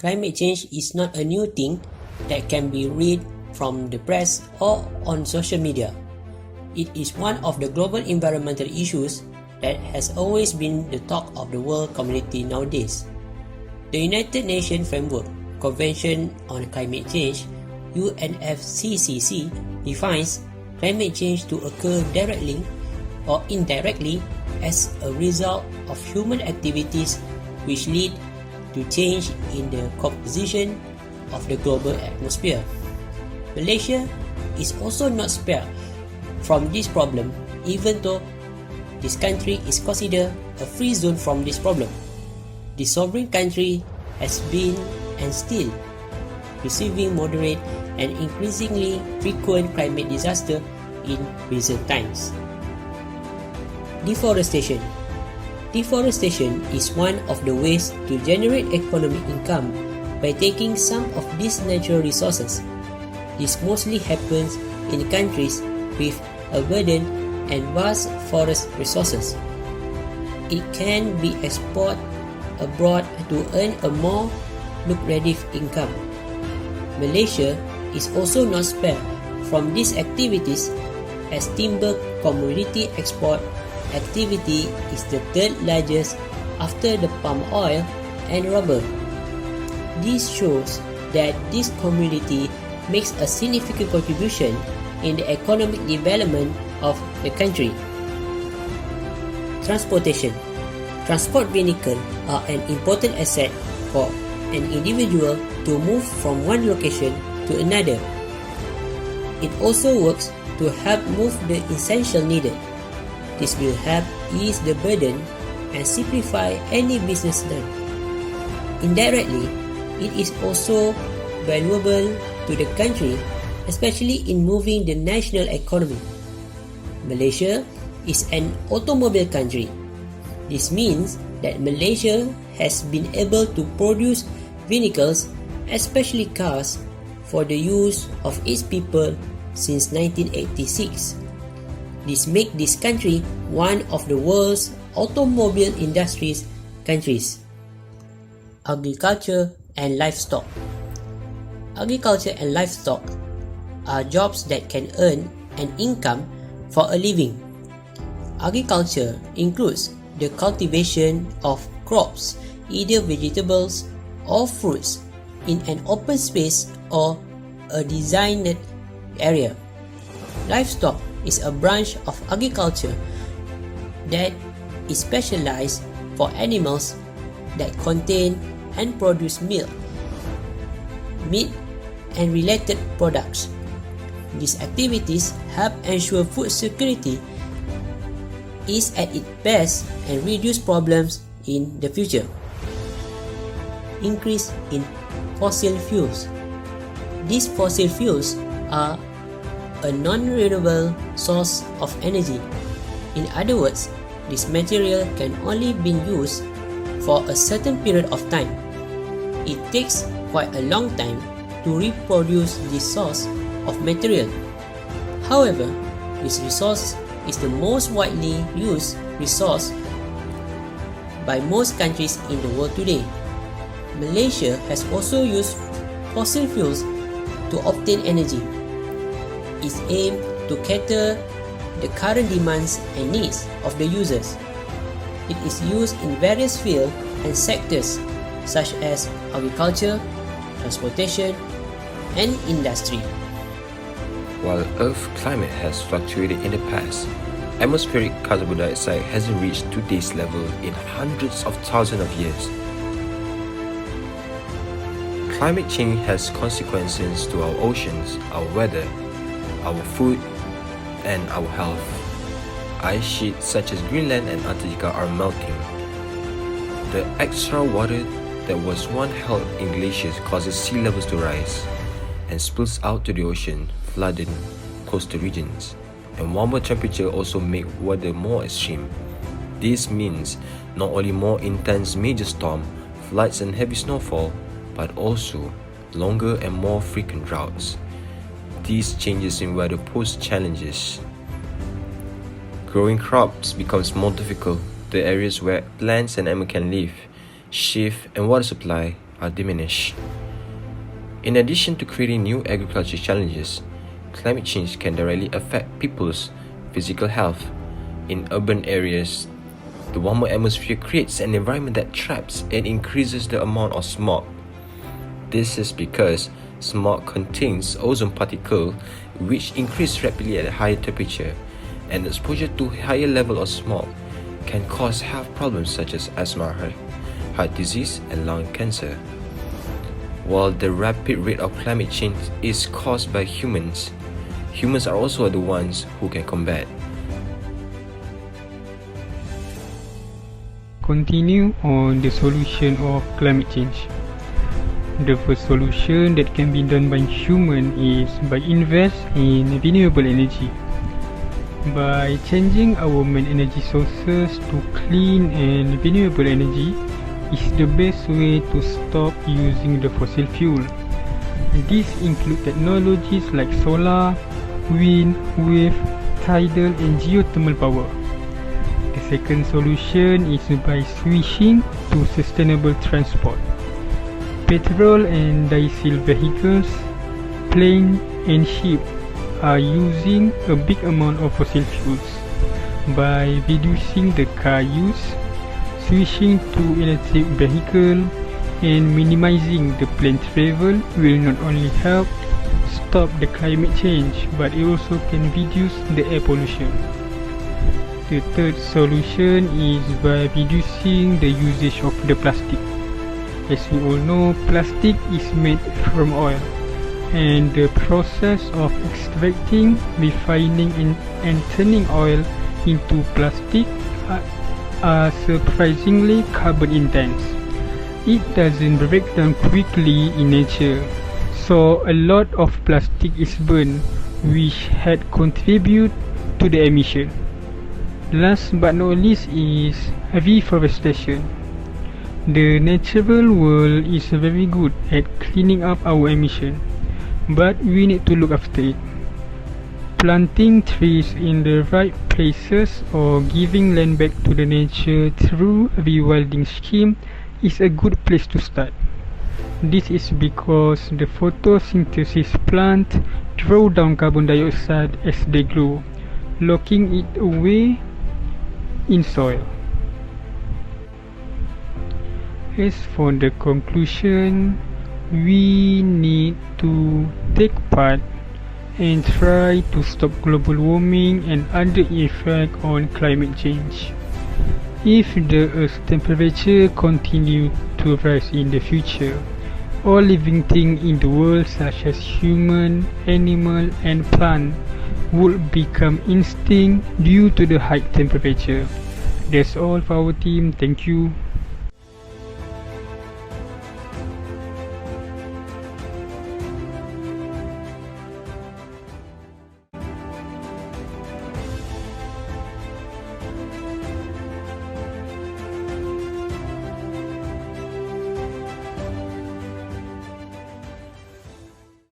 Climate change is not a new thing that can be read from the press or on social media. It is one of the global environmental issues that has always been the talk of the world community nowadays. The United Nations Framework Convention on Climate Change (UNFCCC) defines climate change to occur directly or indirectly as a result of human activities which lead to change in the composition of the global atmosphere. Malaysia is also not spared from this problem, even though this country is considered a free zone from this problem. The sovereign country has been and still receiving moderate and increasingly frequent climate disaster in recent times. Deforestation. Deforestation is one of the ways to generate economic income by taking some of these natural resources. This mostly happens in countries with abundant and vast forest resources. It can be exported abroad to earn a more lucrative income. Malaysia is also not spared from these activities, as timber commodity export activity is the third largest after the palm oil and rubber. This shows that this community makes a significant contribution in the economic development of the country. Transportation. Transport vehicles are an important asset for an individual to move from one location to another. It also works to help move the essential needed. This will help ease the burden and simplify any business done. Indirectly, it is also valuable to the country, especially in moving the national economy. Malaysia is an automobile country. This means that Malaysia has been able to produce vehicles, especially cars, for the use of its people since 1986. This makes this country one of the world's automobile industries countries. Agriculture and livestock. Agriculture and livestock are jobs that can earn an income for a living. Agriculture includes the cultivation of crops, either vegetables or fruits, in an open space or a designated area. Livestock is a branch of agriculture that is specialized for animals that contain and produce milk, meat, and related products. These activities help ensure food security is at its best and reduce problems in the future. Increase in fossil fuels. These fossil fuels are a non-renewable source of energy. In other words, this material can only be used for a certain period of time. It takes quite a long time to reproduce this source of material. However, this resource is the most widely used resource by most countries in the world today. Malaysia has also used fossil fuels to obtain energy. Its aim to cater the current demands and needs of the users. It is used in various fields and sectors such as agriculture, transportation, and industry. While Earth's climate has fluctuated in the past, atmospheric carbon dioxide hasn't reached today's level in hundreds of thousands of years. Climate change has consequences to our oceans, our weather, our food, and our health. Ice sheets such as Greenland and Antarctica are melting. The extra water that was once held in glaciers causes sea levels to rise and spills out to the ocean, flooding coastal regions. And warmer temperature also make weather more extreme. This means not only more intense major storm, floods and heavy snowfall, but also longer and more frequent droughts. These changes in weather pose challenges. Growing crops becomes more difficult. The areas where plants and animals can live, shift and water supply are diminished. In addition to creating new agriculture challenges, climate change can directly affect people's physical health. In urban areas, the warmer atmosphere creates an environment that traps and increases the amount of smog. This is because smog contains ozone particles which increase rapidly at a higher temperature, and exposure to higher level of smog can cause health problems such as asthma, heart disease, and lung cancer. While the rapid rate of climate change is caused by humans, humans are also the ones who can combat. Continue on the solution of climate change. The first solution that can be done by human is by invest in renewable energy. By changing our main energy sources to clean and renewable energy is the best way to stop using the fossil fuel. These include technologies like solar, wind, wave, tidal and geothermal power. The second solution is by switching to sustainable transport. Petrol and diesel vehicles, planes and ships are using a big amount of fossil fuels. By reducing the car use, switching to electric vehicle and minimizing the plane travel will not only help stop the climate change but it also can reduce the air pollution. The third solution is by reducing the usage of the plastic. As we all know, plastic is made from oil, and the process of extracting, refining and turning oil into plastic are surprisingly carbon intense. It doesn't break down quickly in nature, so a lot of plastic is burned, which had contributed to the emission. Last but not least is reforestation. The natural world is very good at cleaning up our emission, but we need to look after it. Planting trees in the right places or giving land back to the nature through a rewilding scheme is a good place to start. This is because the photosynthesis plant draw down carbon dioxide as they grow, locking it away in soil. As for the conclusion, we need to take part and try to stop global warming and other effects on climate change. If the Earth's temperature continues to rise in the future, all living things in the world such as human, animal and plant would become extinct due to the high temperature. That's all for our team. Thank you.